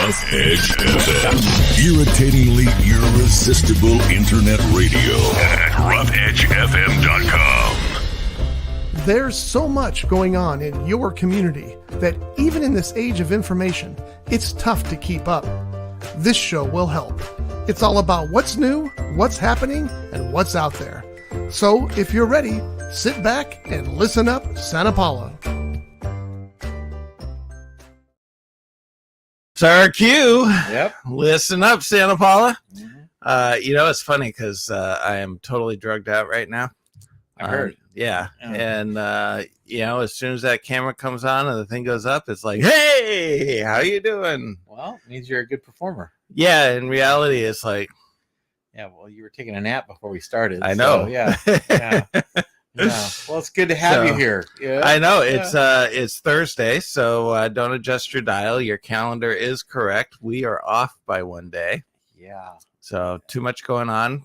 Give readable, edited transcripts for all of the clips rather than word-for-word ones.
Rough Edge FM. Irritatingly irresistible internet radio at roughedgefm.com. There's so much going on in your community that even in this age of information, it's tough to keep up. This show will help. It's all about what's new, what's happening, and what's out there. So if you're ready, sit back and listen up, Santa Paula. Sir Q. Yep. Listen up, Santa Paula. It's funny because I am totally drugged out right now. I heard. Yeah. And, as soon as that camera comes on and the thing goes up, it's like, hey, how you doing? Well, it means you're a good performer. Yeah. In reality, it's like. Yeah. Well, you were taking a nap before we started. I know. So, yeah. Yeah. Well, it's good to have you here. Yeah. I know. It's Thursday, so don't adjust your dial. Your calendar is correct. We are off by one day. Yeah. So too much going on.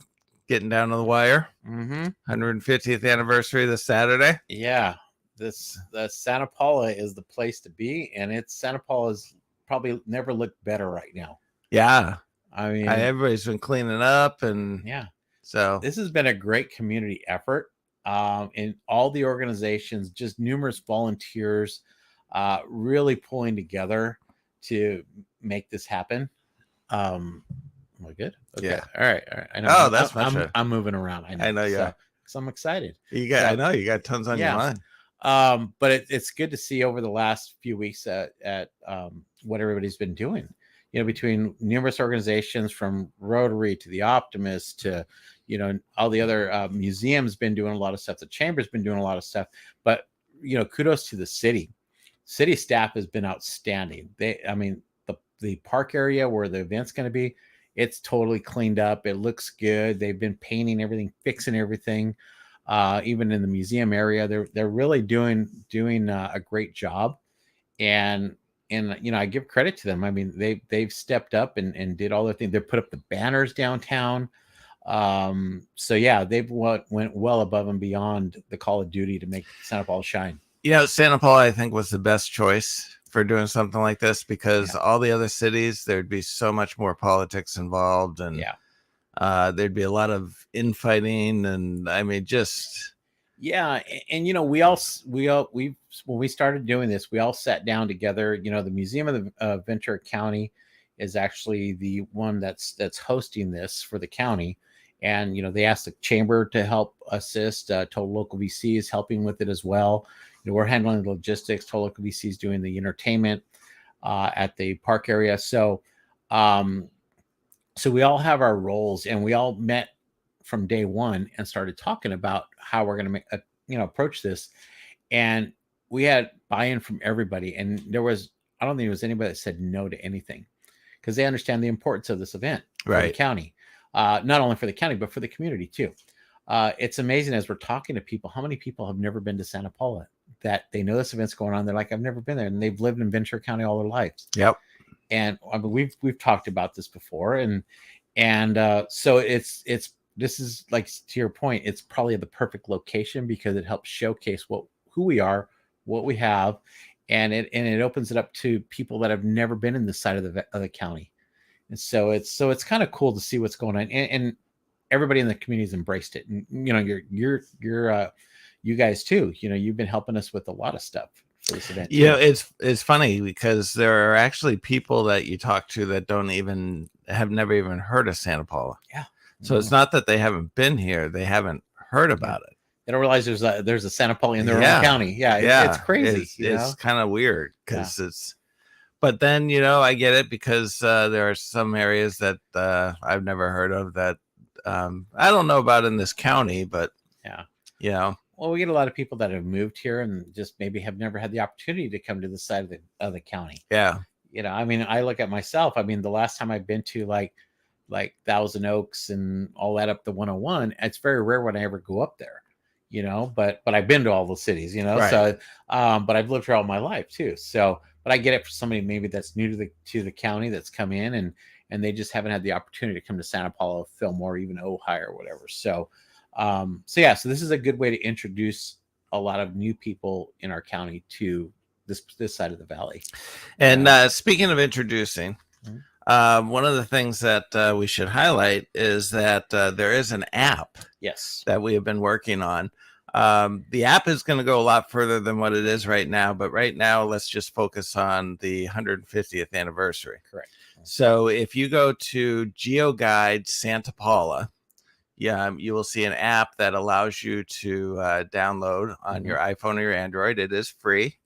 Getting down to the wire. 150th anniversary this Saturday. Yeah. The Santa Paula is the place to be, and Santa Paula's probably never looked better right now. Yeah. I mean, everybody's been cleaning up, and so this has been a great community effort. In all the organizations, just numerous volunteers, really pulling together to make this happen. Am I good? Okay. Yeah. All right. I know. Oh, that's much. I'm moving around. I know. Yeah. So I'm excited. I know you got tons on your mind. But it's good to see over the last few weeks at what everybody's been doing. Between numerous organizations from Rotary to the Optimist to, all the other museums been doing a lot of stuff. The Chamber's been doing a lot of stuff. But, kudos to the city. City staff has been outstanding. The park area where the event's going to be, it's totally cleaned up. It looks good. They've been painting everything, fixing everything. Even in the museum area, they're really doing a great job. And I give credit to them. I mean, they've stepped up and did all their things. They put up the banners downtown. They've went well above and beyond the call of duty to make Santa Paula shine. Santa Paula, I think, was the best choice for doing something like this because all the other cities, there'd be so much more politics involved, and there'd be a lot of infighting, and I mean, just. Yeah, and when we started doing this, we all sat down together. The Museum of Ventura County is actually the one that's hosting this for the county, and they asked the Chamber to help assist. Total Local VC is helping with it as well. We're handling the logistics. Total Local VC is doing the entertainment at the park area. So we all have our roles, and we all met from day one and started talking about how we're going to approach this. And we had buy-in from everybody. And I don't think there was anybody that said no to anything because they understand the importance of this event for the county, not only for the county, but for the community too. It's amazing as we're talking to people, how many people have never been to Santa Paula that they know this event's going on. They're like, I've never been there. And they've lived in Ventura County all their lives. Yep. And I mean, we've talked about this before. So this is, like, to your point, it's probably the perfect location because it helps showcase who we are, what we have, and it opens it up to people that have never been in this side of the county. And so it's kind of cool to see what's going on, and everybody in the community has embraced it. And you guys too. You've been helping us with a lot of stuff for this event. It's funny because there are actually people that you talk to that have never even heard of Santa Paula. Yeah. So it's not that they haven't been here; they haven't heard about it. They don't realize there's a Santa Paula in their own county. It's crazy. It's kind of weird because it's. But then I get it because there are some areas that I've never heard of that I don't know about in this county, but Well, we get a lot of people that have moved here and just maybe have never had the opportunity to come to the side of the county. Yeah. I mean, I look at myself. I mean, the last time I've been to like Thousand Oaks and all that up to 101, it's very rare when I ever go up there, but I've been to all the cities, Right. So, but I've lived here all my life too. So, but I get it for somebody maybe that's new to the county that's come in and they just haven't had the opportunity to come to Santa Paula, Fillmore, even Ojai or whatever. So this is a good way to introduce a lot of new people in our county to this side of the valley. And speaking of introducing, One of the things that we should highlight is that there is an app that we have been working on. The app is going to go a lot further than what it is right now, but right now let's just focus on the 150th anniversary. Correct. So if you go to GeoGuide Santa Paula, you will see an app that allows you to download on your iPhone or your Android. It is free,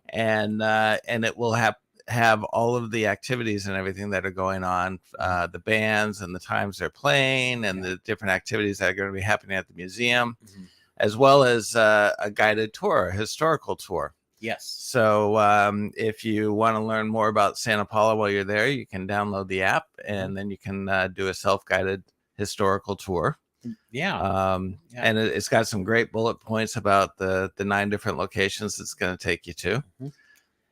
and it will have all of the activities and everything that are going on, the bands and the times they're playing, and the different activities that are going to be happening at the museum, as well as a guided tour, a historical tour. Yes. So if you want to learn more about Santa Paula while you're there, you can download the app, and then you can do a self-guided historical tour. And it's got some great bullet points about the 9 different locations it's going to take you to.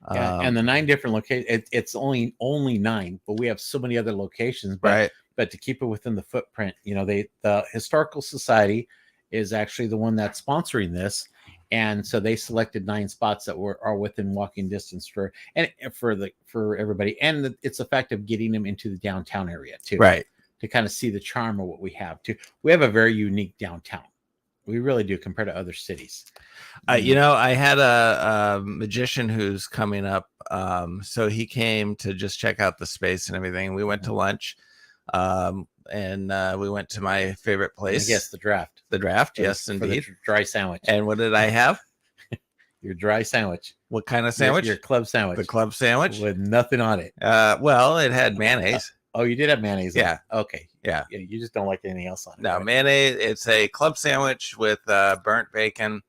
And the 9 different locations, it's only 9, but we have so many other locations. But to keep it within the footprint, the Historical Society is actually the one that's sponsoring this. And so they selected 9 spots that are within walking distance for everybody. And it's the fact of getting them into the downtown area too. Right. To kind of see the charm of what we have too. We have a very unique downtown. We really do compared to other cities. I had a magician who's coming up. So he came to just check out the space and everything. We went to lunch, and we went to my favorite place. Yes, the Draft. The Draft, yes, indeed. For the dry sandwich. And what did I have? Your dry sandwich. What kind of sandwich? Your club sandwich. The club sandwich? With nothing on it. Well, it had mayonnaise. Oh, you did have mayonnaise. Yeah. Okay. Yeah. You just don't like anything else on it. No, right? mayonnaise. It's a club sandwich with burnt bacon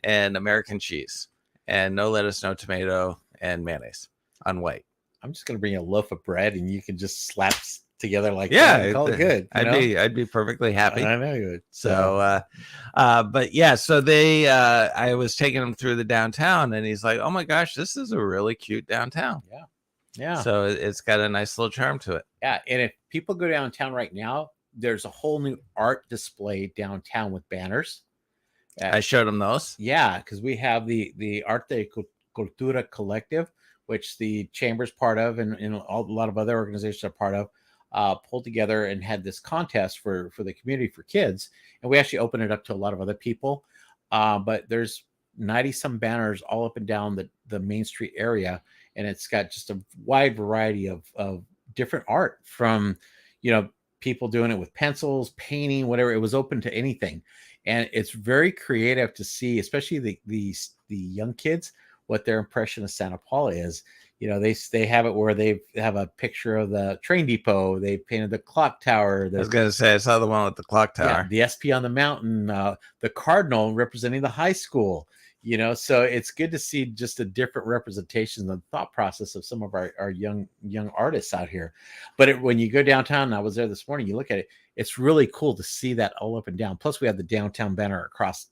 and American cheese, and no lettuce, no tomato, and mayonnaise on white. I'm just gonna bring you a loaf of bread, and you can just slap together like that. It's all good. I'd be perfectly happy. I know you would. So, but yeah, so I was taking him through the downtown, and he's like, "Oh my gosh, this is a really cute downtown." Yeah. Yeah. So it's got a nice little charm to it. Yeah. And if people go downtown right now, there's a whole new art display downtown with banners. I showed him those. Yeah, because we have the Arte Cultura Collective, which the Chamber's part of, and a lot of other organizations are part of, pulled together and had this contest for the community for kids. And we actually opened it up to a lot of other people. But there's 90 some banners all up and down the Main Street area. And it's got just a wide variety of different art from, people doing it with pencils, painting, whatever. It was open to anything. And it's very creative to see, especially the young kids, what their impression of Santa Paula is. They have it where they have a picture of the train depot. They painted the clock tower. I was going to say, I saw the one with the clock tower. Yeah, the SP on the mountain, the cardinal representing the high school. So it's good to see just a different representation of the thought process of some of our young artists out here. But when you go downtown, and I was there this morning, you look at it, it's really cool to see that all up and down. Plus, we have the downtown banner across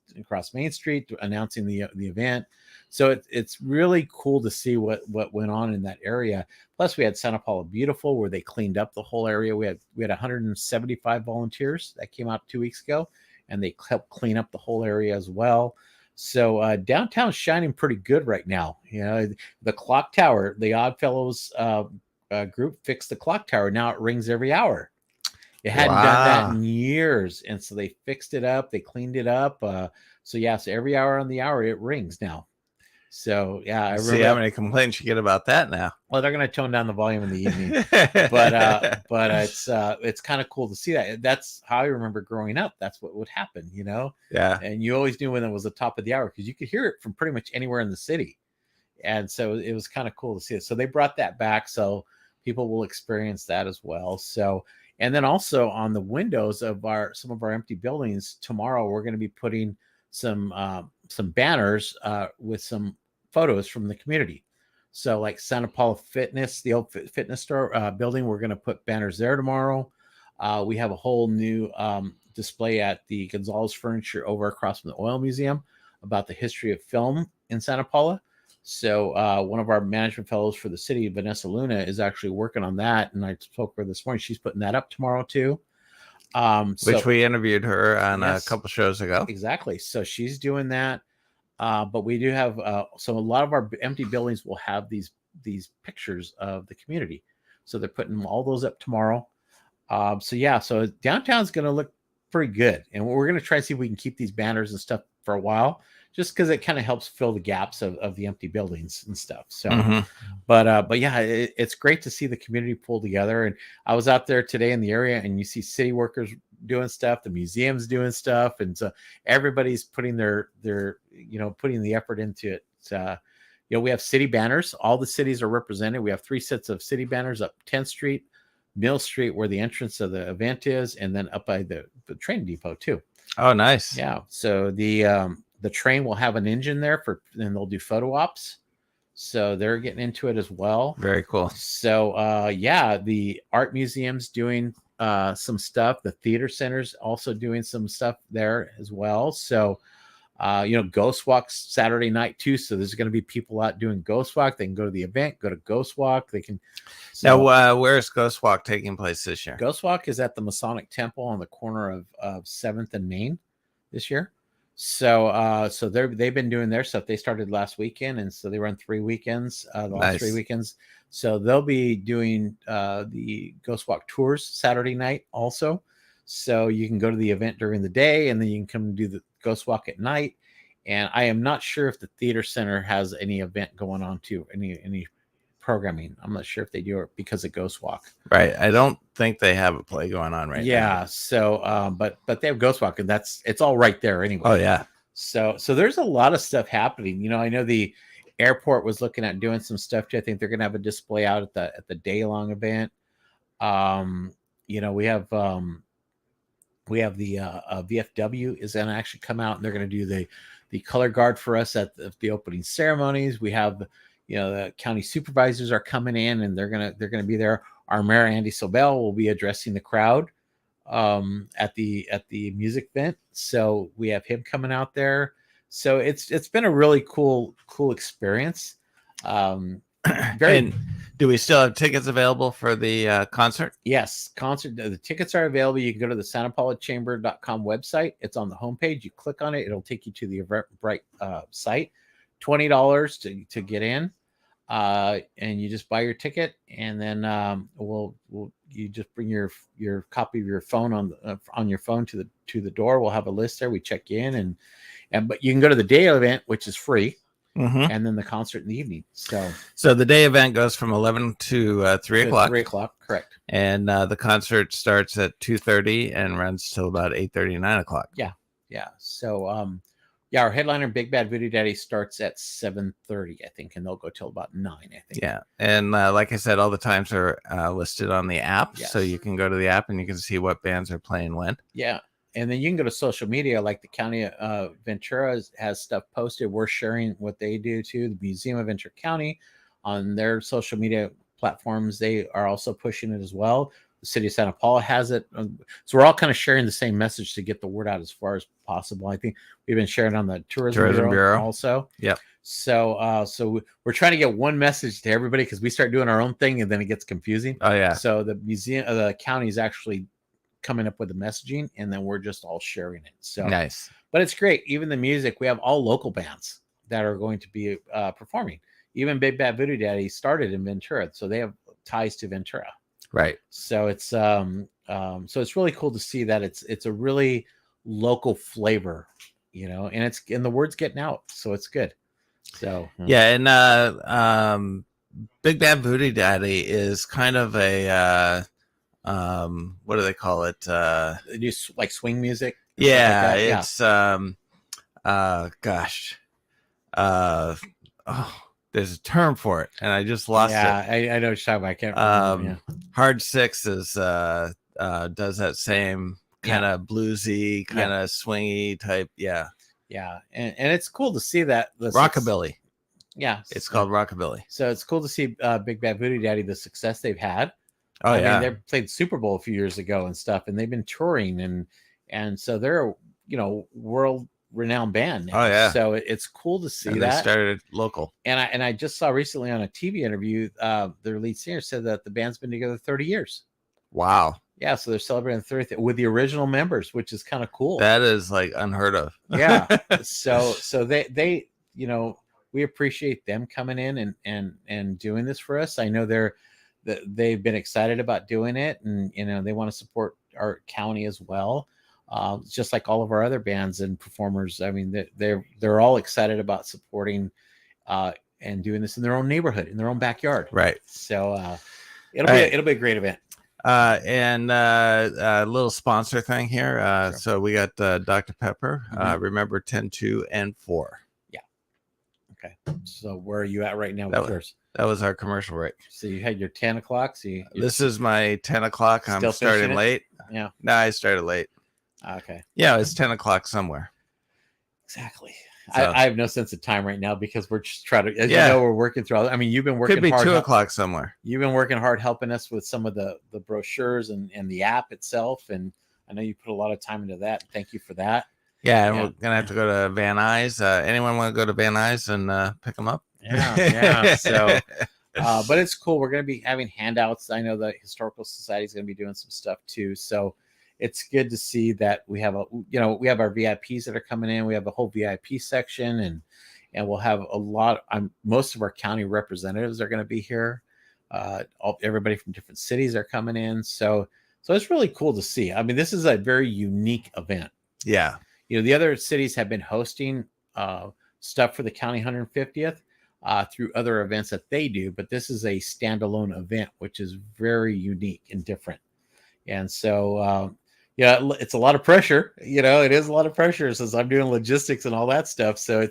Main Street announcing the event. So it's really cool to see what went on in that area. Plus, we had Santa Paula Beautiful, where they cleaned up the whole area. We had 175 volunteers that came out 2 weeks ago, and they helped clean up the whole area as well. So downtown's shining pretty good right now. The clock tower, the Oddfellows group fixed the clock tower. Now it rings every hour. It hadn't done that in years. And so they fixed it up. They cleaned it up. So every hour on the hour, it rings now. So I remember. See how many complaints you get about that now. Well, they're going to tone down the volume in the evening, but it's kind of cool to see that. That's how I remember growing up. That's what would happen, Yeah. And you always knew when it was the top of the hour because you could hear it from pretty much anywhere in the city, and so it was kind of cool to see it. So they brought that back, so people will experience that as well. So, and then also on the windows of some of our empty buildings tomorrow, we're going to be putting some banners with some photos from the community. So like Santa Paula Fitness, the old fitness store building, we're going to put banners there tomorrow. We have a whole new display at the Gonzalez Furniture over across from the Oil Museum about the history of film in Santa Paula. So one of our management fellows for the city, Vanessa Luna, is actually working on that. And I spoke with her this morning. She's putting that up tomorrow too. Which we interviewed her on a couple shows ago. Exactly. So she's doing that. But we do have so a lot of our empty buildings will have these pictures of the community. So they're putting all those up tomorrow. So downtown's going to look pretty good, and we're going to try to see if we can keep these banners and stuff for a while, just because it kind of helps fill the gaps of the empty buildings and stuff. So, but yeah, it's great to see the community pull together. And I was out there today in the area, and you see city workers doing stuff, the museum's doing stuff, and so everybody's putting their putting the effort into it. We have city banners. All the cities are represented. We have 3 sets of city banners up 10th Street, Mill Street, where the entrance of the event is, and then up by the train depot too. Oh, nice. Yeah. So the train will have an engine there and they'll do photo ops. So they're getting into it as well. Very cool. So the art museum's doing some stuff. The theater center's also doing some stuff there as well. So Ghost Walk's Saturday night too. So there's going to be people out doing Ghost Walk. They can go to the event, go to Ghost Walk. They can. Now, where's Ghost Walk taking place this year? Ghost Walk is at the Masonic Temple on the corner of 7th and Main this year. So they've been doing their stuff. They started last weekend, and so they run 3 weekends, last 3 weekends. So they'll be doing the Ghost Walk tours Saturday night also. So you can go to the event during the day, and then you can come and do the Ghost Walk at night. And I am not sure if the theater center has any event going on too, any programming. I'm not sure if they do it because of Ghost Walk. Right. I don't think they have a play going on right now. Yeah. So, but they have Ghost Walk, and it's all right there anyway. Oh yeah. So there's a lot of stuff happening. I know the airport was looking at doing some stuff too. I think they're going to have a display out at the day long event. We have the VFW is going to actually come out, and they're going to do the color guard for us at the opening ceremonies. We have, the county supervisors are coming in, and they're going to be there. Our mayor, Andy Sobel, will be addressing the crowd at the music event. So we have him coming out there. So it's been a really cool experience. And do we still have tickets available for the concert? Yes, concert. The tickets are available. You can go to the SantaPaulaChamber.com website. It's on the homepage. You click on it. It'll take you to the Eventbrite site. $20 to get in, and you just buy your ticket, and then you just bring your copy of your phone on your phone to the door. We'll have a list there. We check you in, but you can go to the day event, which is free. And then the concert in the evening. So the day event goes from 11 to 3 o'clock. 3 o'clock, correct. And the concert starts at 2:30 and runs till about 8:30, 9 o'clock. Yeah. So our headliner, Big Bad Voodoo Daddy, starts at 7:30, I think, and they'll go till about 9, I think. Yeah, and like I said, all the times are listed on the app, Yes. So you can go to the app and you can see what bands are playing when. Yeah. And then you can go to social media, like the county of Ventura has stuff posted. We're sharing what they do too. The Museum of Ventura County on their social media platforms, they are also pushing it as well. The city of Santa Paula has it. So we're all kind of sharing the same message to get the word out as far as possible. I think we've been sharing on the Tourism Bureau also. Yeah. So we're trying to get one message to everybody, because we start doing our own thing and then it gets confusing. Oh yeah. So the county is actually coming up with the messaging, and then we're just all sharing it. So nice. But it's great. Even the music, we have all local bands that are going to be performing. Even Big Bad Voodoo Daddy started in Ventura, so they have ties to Ventura. Right. So it's it's really cool to see that it's a really local flavor, and the word's getting out, so it's good. So yeah, and Big Bad Voodoo Daddy is kind of a what do they call it? They do like swing music. Yeah, like it's there's a term for it, and I just lost it. I know what you're talking about. I can't remember. Hard Six does that same kind of bluesy, kind of swingy type. Yeah, and it's cool to see that rockabilly. It's so, called rockabilly. So it's cool to see Big Bad Voodoo Daddy, the success they've had. Oh, I mean, they played Super Bowl a few years ago and stuff, and they've been touring, and so they're a world renowned band now. Oh yeah. So it's cool to see and that. They started local. And I just saw recently on a TV interview, their lead singer said that the band's been together 30 years. Wow. Yeah, so they're celebrating 30th with the original members, which is kind of cool. That is like unheard of. Yeah. So they we appreciate them coming in and doing this for us. I know they've been excited about doing it, and they want to support our county as well. Just like all of our other bands and performers. I mean, they're all excited about supporting and doing this in their own neighborhood, in their own backyard. Right. So it'll be a great event. And a little sponsor thing here. Sure. So we got Dr. Pepper. Remember 10, 2, and 4. Yeah. Okay. So where are you at right now with yours? That was our commercial break. So you had your 10 o'clock. So this is my 10 o'clock. I'm starting late. Yeah. No, I started late. Okay. Yeah, it's 10 o'clock somewhere. Exactly. So, I have no sense of time right now because we're just trying to, as you know, we're working through. I mean, you've been working could be hard. 2 o'clock somewhere. You've been working hard helping us with some of the brochures and the app itself. And I know you put a lot of time into that. Thank you for that. Yeah, and we're going to have to go to Van Nuys. Anyone want to go to Van Nuys and pick them up? Yeah. So, but it's cool. We're going to be having handouts. I know the Historical Society is going to be doing some stuff too. So it's good to see that we have we have our VIPs that are coming in. We have a whole VIP section, and we'll have a lot. Most of our county representatives are going to be here. Everybody from different cities are coming in. So it's really cool to see. I mean, this is a very unique event. Yeah. The other cities have been hosting stuff for the county 150th through other events that they do, but this is a standalone event, which is very unique and different. And so, it's a lot of pressure. It is a lot of pressure since I'm doing logistics and all that stuff. So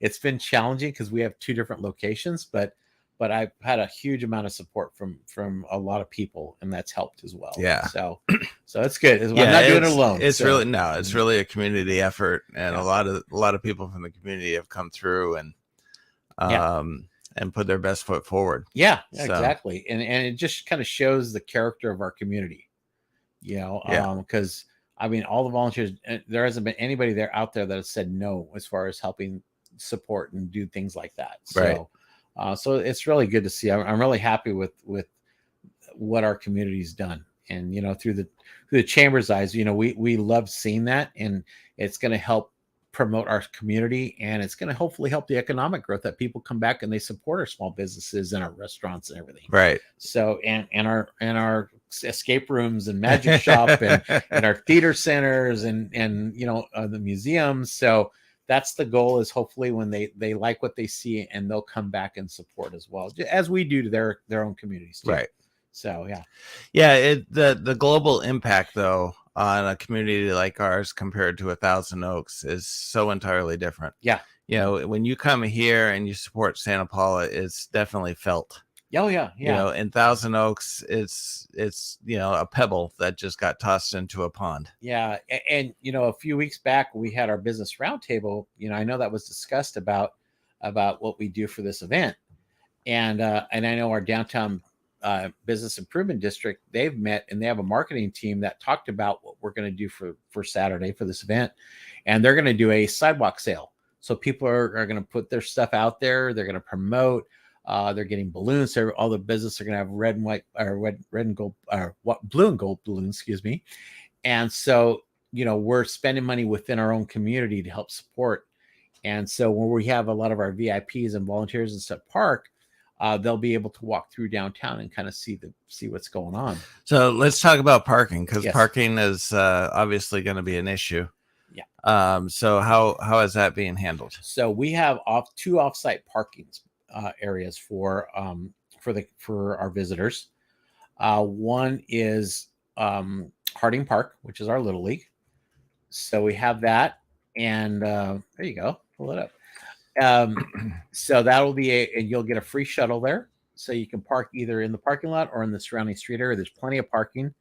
it's been challenging because we have 2 different locations, but I've had a huge amount of support from a lot of people, and that's helped as well. Yeah. So it's good. I'm not doing it alone. It's really a community effort, and a lot of people from the community have come through and put their best foot forward. Yeah, exactly. And it just kind of shows the character of our community. Because I mean, all the volunteers, there hasn't been anybody out there that has said no as far as helping support and do things like that. So, so it's really good to see. I'm really happy with what our community's done, and through the chamber's eyes, we love seeing that, and it's going to help promote our community, and it's going to hopefully help the economic growth that people come back and they support our small businesses and our restaurants and everything. Right. So, and our escape rooms and magic shop and our theater centers and the museums. So that's the goal, is hopefully when they like what they see, and they'll come back and support as well, as we do to their own communities too. Right. So the global impact though on a community like ours compared to 1,000 Oaks is so entirely different. Yeah. When you come here and you support Santa Paula, it's definitely felt. Oh yeah. Yeah. In 1,000 Oaks, it's a pebble that just got tossed into a pond. Yeah. And a few weeks back we had our business roundtable. I know that was discussed about what we do for this event. And I know our downtown business improvement district, they've met, and they have a marketing team that talked about what we're going to do for Saturday for this event. And they're going to do a sidewalk sale. So people are going to put their stuff out there. They're going to promote. They're getting balloons. So all the business are going to have red and white, or red and gold, or blue and gold balloons, excuse me. And so, we're spending money within our own community to help support. And so when we have a lot of our VIPs and volunteers in Stutt Park, they'll be able to walk through downtown and kind of see what's going on. So let's talk about parking, because Yes. parking is obviously going to be an issue. Yeah. So how is that being handled? So we have 2 offsite parking areas for our visitors. One is Harding Park, which is our Little League. So we have that, and there you go. Pull it up. So that'll be and you'll get a free shuttle there, so you can park either in the parking lot or in the surrounding street area. There's plenty of parking.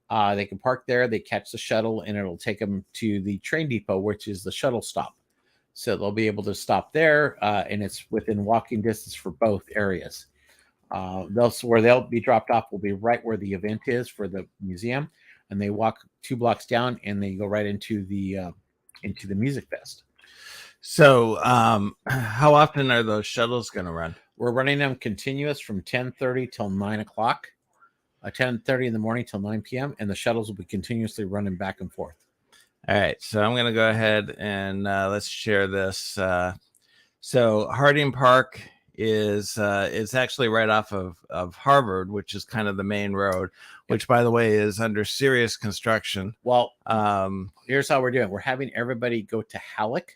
They can park there, they catch the shuttle, and it'll take them to the train depot, which is the shuttle stop. So they'll be able to stop there, and it's within walking distance for both areas. Where they'll be dropped off will be right where the event is for the museum, and they walk 2 blocks down, and they go right into the music fest. So how often are those shuttles going to run? We're running them continuous from 10:30 till 9 o'clock, 10:30 in the morning till 9 p.m. And the shuttles will be continuously running back and forth. All right. So I'm going to go ahead and let's share this. So Harding Park is it's actually right off of Harvard, which is kind of the main road, which by the way is under serious construction. Well, here's how we're doing. We're having everybody go to Halleck,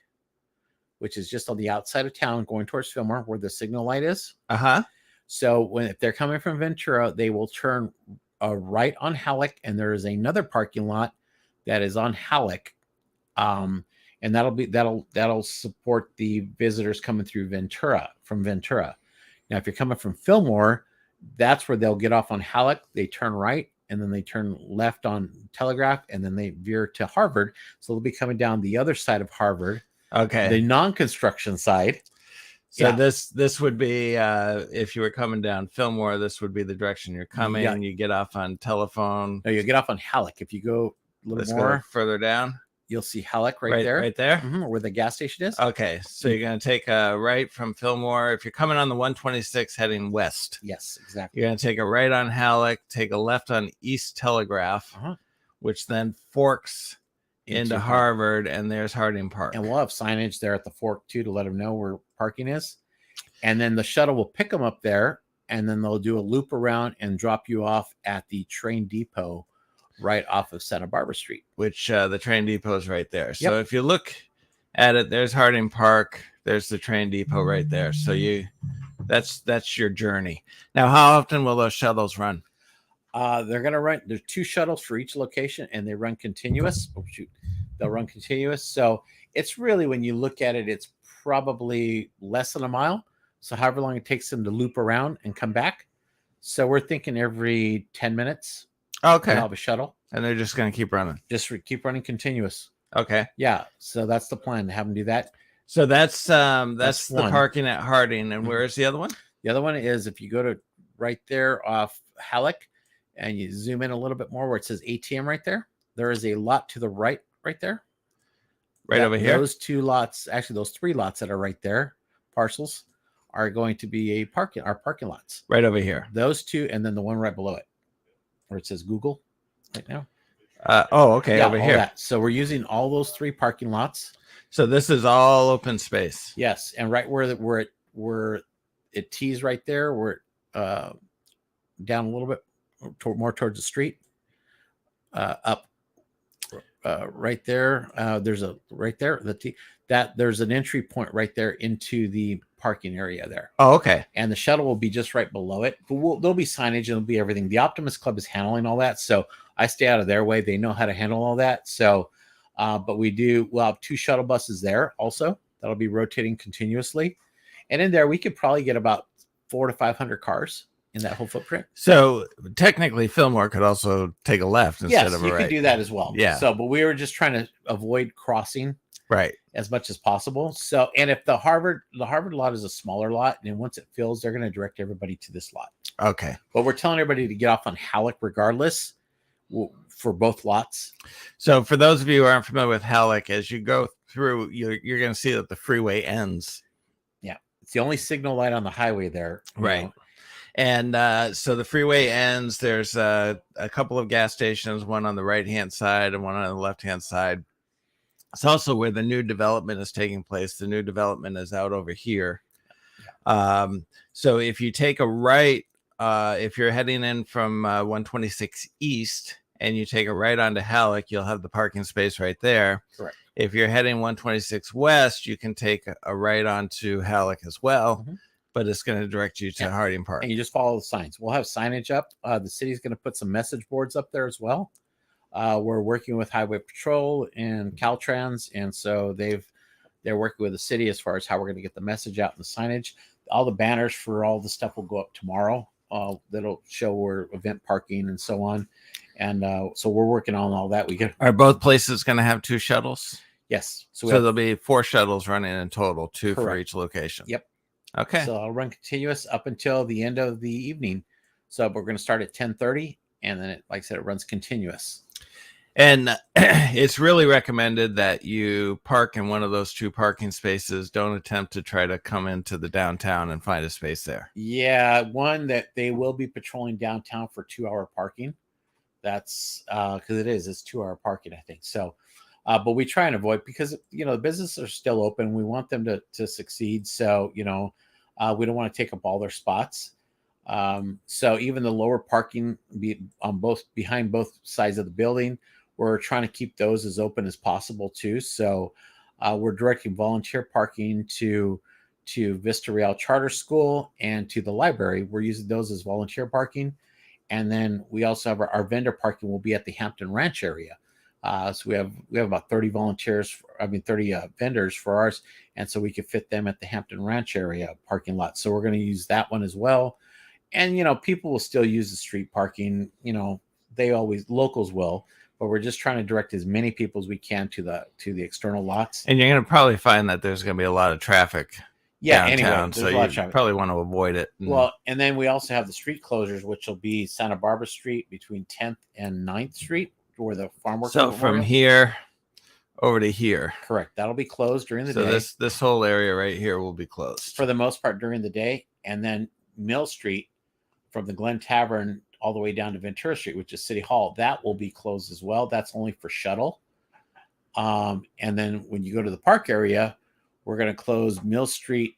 which is just on the outside of town going towards Fillmore where the signal light is. So if they're coming from Ventura, they will turn right on Halleck, and there is another parking lot that is on Halleck. And that'll support the visitors coming through from Ventura. Now, if you're coming from Fillmore, that's where they'll get off on Halleck. They turn right, and then they turn left on Telegraph, and then they veer to Harvard. So they'll be coming down the other side of Harvard. Okay. The non-construction side. So this would be if you were coming down Fillmore, this would be the direction you're coming. Yeah. You get off on Telephone. No, you get off on Halleck. If you go a little more further down, you'll see Halleck right there. Right there? Where the gas station is. Okay. So you're going to take a right from Fillmore. If you're coming on the 126 heading west. Yes, exactly. You're going to take a right on Halleck, take a left on East Telegraph, which then forks into Harvard, and there's Harding Park. And we'll have signage there at the fork, too, to let them know where parking is. And then the shuttle will pick them up there, and then they'll do a loop around and drop you off at the train depot right off of Santa Barbara Street. Which the train depot is right there. So if you look at it, there's Harding Park. There's the train depot right there. So that's your journey. Now, how often will those shuttles run? They're going to run. There's 2 shuttles for each location, and they run continuous. Oh, shoot. They'll run continuous. So it's really, when you look at it, it's probably less than a mile. So however long it takes them to loop around and come back. So we're thinking every 10 minutes. Okay. They'll have a shuttle. And they're just going to keep running. Just keep running continuous. Okay. Yeah. So that's the plan, to have them do that. So that's the parking at Harding. And where is the other one? The other one is if you go to right there off Halleck and you zoom in a little bit more where it says ATM right there, there is a lot to the right there. Right over here? Those 2 lots, actually those 3 lots that are right there, parcels, are going to be our parking lots. Right over here. Those 2, and then the one right below it where it says Google right now. Okay, over here. That. So we're using all those 3 parking lots. So this is all open space. Yes, and right where it tees right there, where down a little bit more towards the street, up right there. There's there's an entry point right there into the parking area there. Oh, okay. And the shuttle will be just right below it. But there'll be signage and there'll be everything. The Optimist Club is handling all that, so I stay out of their way. They know how to handle all that. So, but we'll have 2 shuttle buses there also. That'll be rotating continuously. And in there, we could probably get about 400 to 500 cars in that whole footprint. So technically, Fillmore could also take a left instead of a right. Yes, you could do that as well. Yeah. So, but we were just trying to avoid crossing right as much as possible. So, and if the Harvard lot is a smaller lot, and once it fills, they're going to direct everybody to this lot. Okay. But we're telling everybody to get off on Halleck regardless for both lots. So for those of you who aren't familiar with Halleck, as you go through, you're going to see that the freeway ends. Yeah. It's the only signal light on the highway there. Right. And so the freeway ends. There's a couple of gas stations, one on the right-hand side and one on the left-hand side. It's also where the new development is taking place. The new development is out over here. Yeah. So if you take a right, if you're heading in from 126 East and you take a right onto Halleck, you'll have the parking space right there. Correct. If you're heading 126 West, you can take a right onto Halleck as well. Mm-hmm. But it's going to direct you to Harding Park. And you just follow the signs. We'll have signage up. The city's going to put some message boards up there as well. We're working with Highway Patrol and Caltrans, and so they're working with the city as far as how we're going to get the message out and the signage. All the banners for all the stuff will go up tomorrow. That'll show where event parking and so on. And so we're working on all that. Are both places going to have 2 shuttles? Yes. So there'll be 4 shuttles running in total, 2 Correct. for each location. Yep. Okay. So I'll run continuous up until the end of the evening. So we're going to start at 10:30, and then like I said, it runs continuous. And it's really recommended that you park in one of those 2 parking spaces. Don't attempt to try to come into the downtown and find a space there. Yeah, one that they will be patrolling downtown for 2-hour parking. That's because it's 2-hour parking, I think. So, but we try and avoid, because the businesses are still open. We want them to succeed. So We don't want to take up all their spots. So even the lower parking behind both sides of the building, we're trying to keep those as open as possible too. So we're directing volunteer parking to Vista Real Charter School and to the library. We're using those as volunteer parking. And then we also have our vendor parking will be at the Hampton Ranch area. So we have about 30 vendors for ours. And so we could fit them at the Hampton Ranch area parking lot. So we're going to use that one as well. And, people will still use the street parking, locals will, but we're just trying to direct as many people as we can to the external lots. And you're going to probably find that there's going to be a lot of traffic. Yeah, downtown, so you probably want to avoid it. Well, and then we also have the street closures, which will be Santa Barbara Street between 10th and 9th Street, where the farm workers. So from here over to here. Correct. That'll be closed during the day. So this whole area right here will be closed. For the most part during the day. And then Mill Street from the Glen Tavern all the way down to Ventura Street, which is City Hall, that will be closed as well. That's only for shuttle. And then when you go to the park area, we're going to close Mill Street.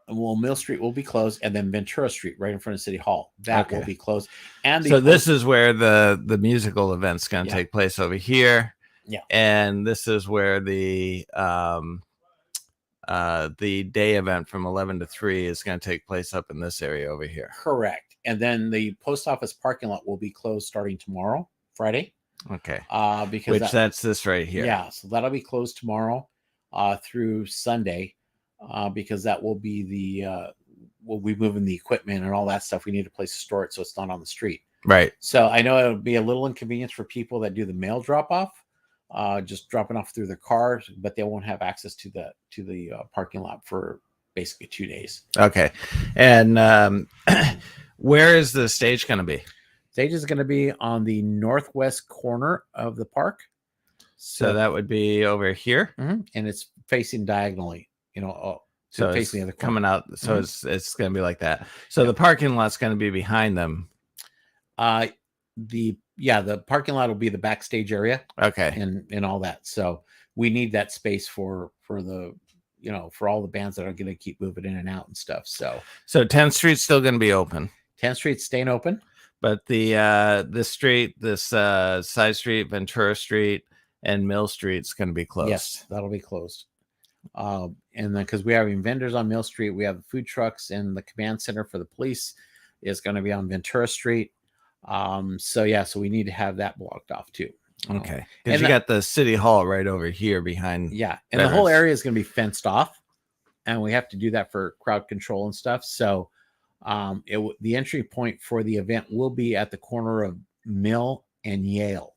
Well, Mill Street will be closed, and then Ventura Street, right in front of City Hall, that will be closed. And so this is where the musical event's going to take place over here. Yeah, and this is where the day event from 11 to 3 is going to take place up in this area over here. Correct. And then the post office parking lot will be closed starting tomorrow, Friday. Okay. Because that's this right here. Yeah, so that'll be closed tomorrow through Sunday. Because that will be we'll be moving the equipment and all that stuff. We need a place to store it so it's not on the street. Right. So I know it'll be a little inconvenience for people that do the mail drop off, just dropping off through their cars, but they won't have access to the parking lot for basically 2 days. Okay. And where is the stage going to be? Stage is going to be on the northwest corner of the park. So that would be over here, and it's facing diagonally. So facing it's the other corner. coming out. So it's going to be like that. So the parking lot's going to be behind them. The parking lot will be the backstage area. Okay. And all that. So we need that space for the, for all the bands that are going to keep moving in and out and stuff. So 10th Street's still going to be open. 10th Street's staying open. But this street, side street, Ventura Street, and Mill Street's going to be closed. Yes, that'll be closed. And then because we are having vendors on Mill Street, we have the food trucks, and the command center for the police is going to be on Ventura Street. So we need to have that blocked off too. Okay. Because you got the City Hall right over here behind. Yeah. And the whole area is going to be fenced off, and we have to do that for crowd control and stuff. So the entry point for the event will be at the corner of Mill and Yale.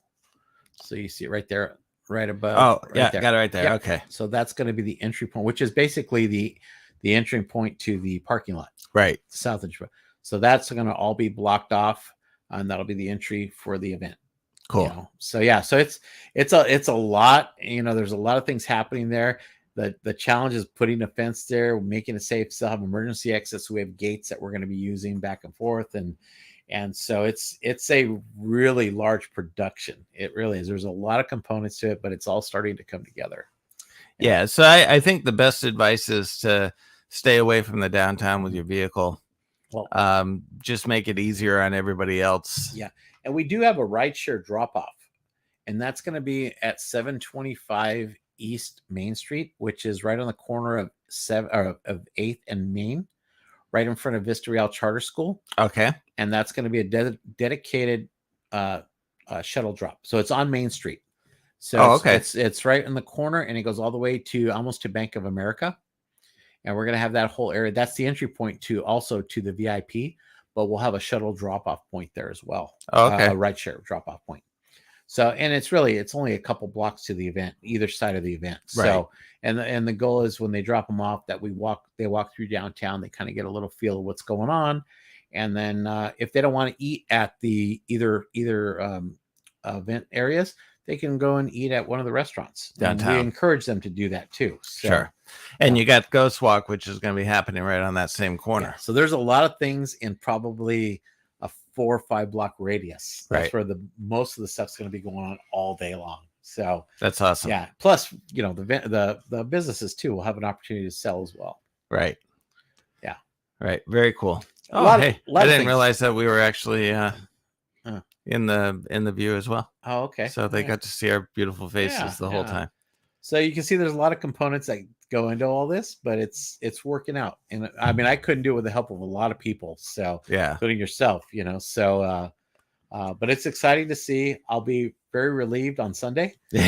So you see it right there. Right above. Oh, yeah, got it right there. Yeah. Okay. So that's going to be the entry point, which is basically the entry point to the parking lot. Right. South of. So that's going to all be blocked off, and that'll be the entry for the event. Cool. So it's a lot. There's a lot of things happening there. The challenge is putting a fence there, making it safe. Still have emergency exits. So we have gates that we're going to be using back and forth, and so it's a really large production. It really is. There's a lot of components to it, but it's all starting to come together. Yeah. So I think the best advice is to stay away from the downtown with your vehicle. Well, just make it easier on everybody else. Yeah. And we do have a rideshare drop off, and that's going to be at 725 East Main Street, which is right on the corner of 8th and Main, right in front of Vista Real Charter School. Okay. And that's going to be a dedicated shuttle drop. So it's on Main Street. So it's right in the corner, and it goes all the way to almost to Bank of America. And we're going to have that whole area. That's the entry point to the VIP, but we'll have a shuttle drop-off point there as well. Okay. A rideshare drop-off point. So, and it's only a couple blocks to the event, either side of the event. Right. So, and the goal is when they drop them off that they walk through downtown, they kind of get a little feel of what's going on. And then if they don't want to eat at the either event areas, they can go and eat at one of the restaurants downtown. And we encourage them to do that too. So, sure. And you got Ghost Walk, which is going to be happening right on that same corner. Yeah. So there's a lot of things in probably a 4 or 5 block radius. That's where most of the stuff's going to be going on all day long. So that's awesome. Yeah. Plus, the businesses too will have an opportunity to sell as well. Right. Yeah. Right. Very cool. Oh, lot hey, of I didn't things. realize that we were actually in the view as well. Oh, okay. So they got to see our beautiful faces the whole time. So you can see there's a lot of components that go into all this, but it's working out. And I mean, I couldn't do it with the help of a lot of people. So Yeah. including yourself, you know. So but it's exciting to see. I'll be very relieved on Sunday. When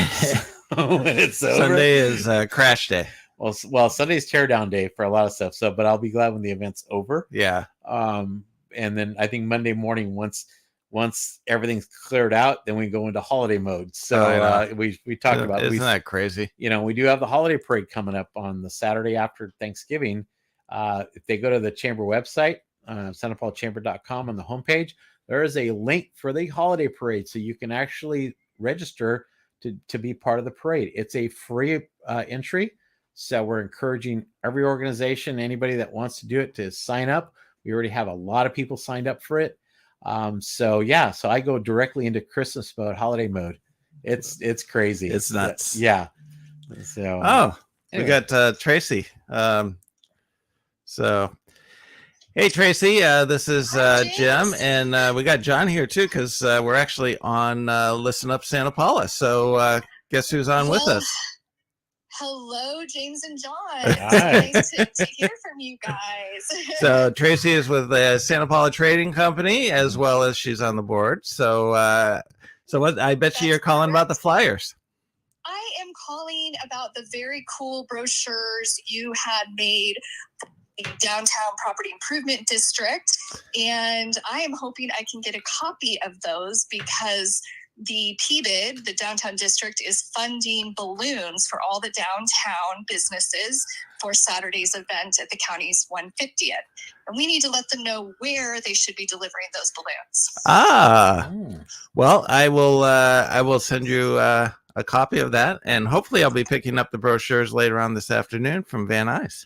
it's over. Sunday is crash day. Well, Sunday's teardown day for a lot of stuff. So, but I'll be glad when the event's over. Yeah. And then I think Monday morning, once everything's cleared out, then we go into holiday mode. So we talked about. Isn't that crazy? You know, we do have the holiday parade coming up on the Saturday after Thanksgiving. If they go to the chamber website, SantaPaulaChamber.com on the homepage, there is a link for the holiday parade, so you can actually register to be part of the parade. It's a free entry, so we're encouraging every organization, anybody that wants to do it, to sign up. We already have a lot of people signed up for it. So I go directly into Christmas mode, holiday mode. It's crazy. It's nuts. Yeah. So we got Tracy. So hey Tracy, this is Jim, and we got John here too, because we're actually on Listen Up Santa Paula. So guess who's on with us? Hello, James and John. Hi. Nice to hear from you guys. So Tracy is with the Santa Paula Trading Company, as well as she's on the board. So what? I bet you're calling about the flyers. I am calling about the very cool brochures you had made for the Downtown Property Improvement District, and I am hoping I can get a copy of those because the PBID, the Downtown District, is funding balloons for all the downtown businesses for Saturday's event at the county's 150th. And we need to let them know where they should be delivering those balloons. Well, I will send you a copy of that, and hopefully I'll be picking up the brochures later on this afternoon from Van Nuys.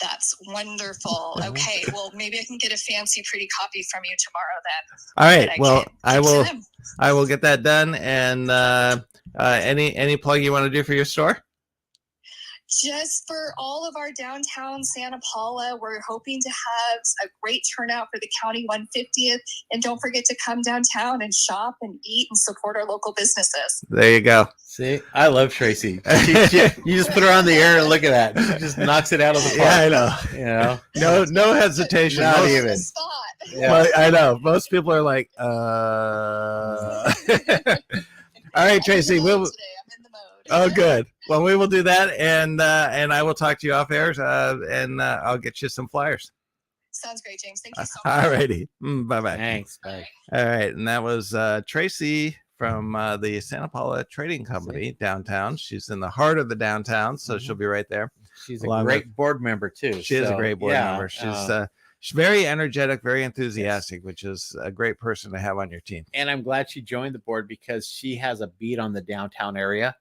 That's wonderful. Okay, well, maybe I can get a fancy, pretty copy from you tomorrow then. All right. Well, I will get that done. And any plug you want to do for your store? Just for all of our downtown Santa Paula, we're hoping to have a great turnout for the County 150th. And don't forget to come downtown and shop and eat and support our local businesses. There you go. See, I love Tracy. You just put her on the air and look at that. She just knocks it out of the park. Yeah, I know. You know, no hesitation. Not even. Yeah. Well, I know. Most people are like, All right, Tracy. Oh, good. Well, we will do that, and I will talk to you off air, and I'll get you some flyers. Sounds great, James. Thank you so much. All righty. Bye-bye. Thanks. Bye. All right, and that was Tracy from the Santa Paula Trading Company downtown. She's in the heart of the downtown, so she'll be right there. She's a great board member, too. She is a great board member. She's very energetic, very enthusiastic, which is a great person to have on your team. And I'm glad she joined the board because she has a beat on the downtown area.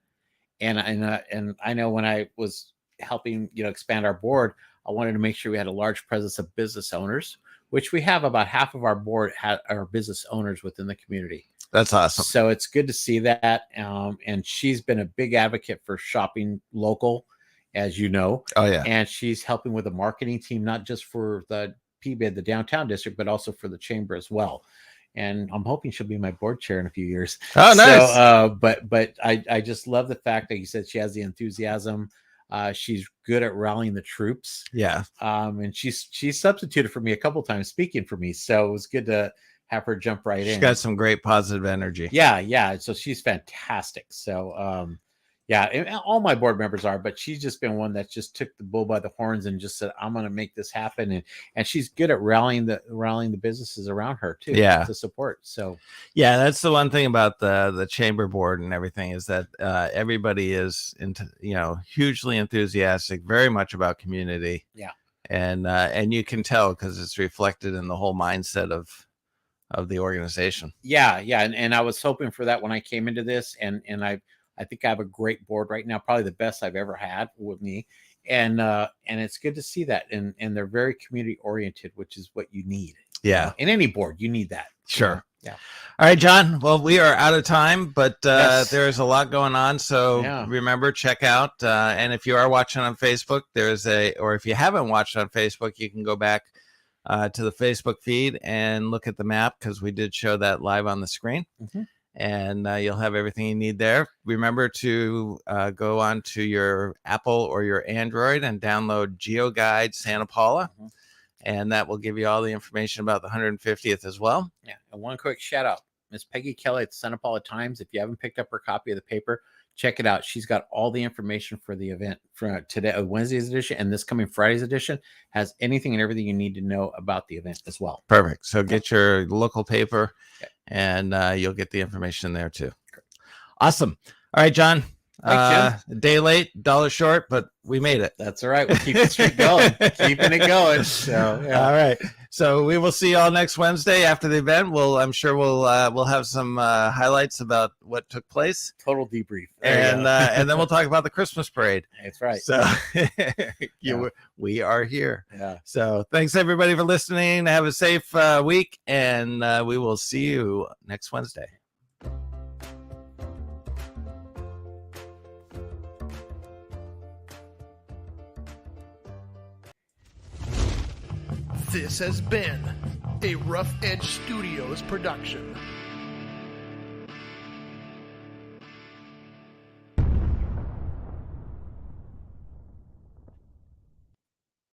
And I know when I was helping, expand our board, I wanted to make sure we had a large presence of business owners, which we have. About half of our board are business owners within the community. That's awesome. So it's good to see that. And she's been a big advocate for shopping local, as you know. Oh, yeah. And she's helping with the marketing team, not just for the PBID, the downtown district, but also for the chamber as well. And I'm hoping she'll be my board chair in a few years. Oh, nice. So, but I just love the fact that you said she has the enthusiasm. She's good at rallying the troops. Yeah. And she's substituted for me a couple times speaking for me. So it was good to have her jump right in. She's got some great positive energy. Yeah. So she's fantastic. So, and all my board members are, but she's just been one that just took the bull by the horns and just said, I'm going to make this happen. And she's good at rallying the businesses around her too. Yeah. To support. So, yeah, that's the one thing about the chamber board and everything is that everybody is hugely enthusiastic, very much about community. Yeah. And you can tell because it's reflected in the whole mindset of the organization. Yeah. And I was hoping for that when I came into this, and I think I have a great board right now, probably the best I've ever had with me. And it's good to see that. And they're very community oriented, which is what you need. Yeah. In any board, you need that. Sure. Yeah. All right, John. Well, we are out of time, but Yes. there's a lot going on. So Yeah. remember, check out. And if you are watching on Facebook, or if you haven't watched on Facebook, you can go back to the Facebook feed and look at the map, because we did show that live on the screen. Mhm. And you'll have everything you need there. Remember to go on to your Apple or your Android and download GeoGuide Santa Paula. Mhm. And that will give you all the information about the 150th as well. Yeah. And one quick shout out, Miss Peggy Kelly at Santa Paula Times. If you haven't picked up her copy of the paper, check it out. She's got all the information for the event for today, Wednesday's edition, and this coming Friday's edition has anything and everything you need to know about the event as well. Perfect. So get your local paper, and you'll get the information there too. Awesome. All right, John. Thanks, a day late, $1 short, but we made it. That's all right. We'll keep the streak going, keeping it going. So, yeah. All right. So we will see y'all next Wednesday after the event. I'm sure we'll have some highlights about what took place. Total debrief. And then we'll talk about the Christmas parade. That's right. So we are here. Yeah. So thanks everybody for listening. Have a safe week, and we will see you next Wednesday. This has been a Rough Edge Studios production.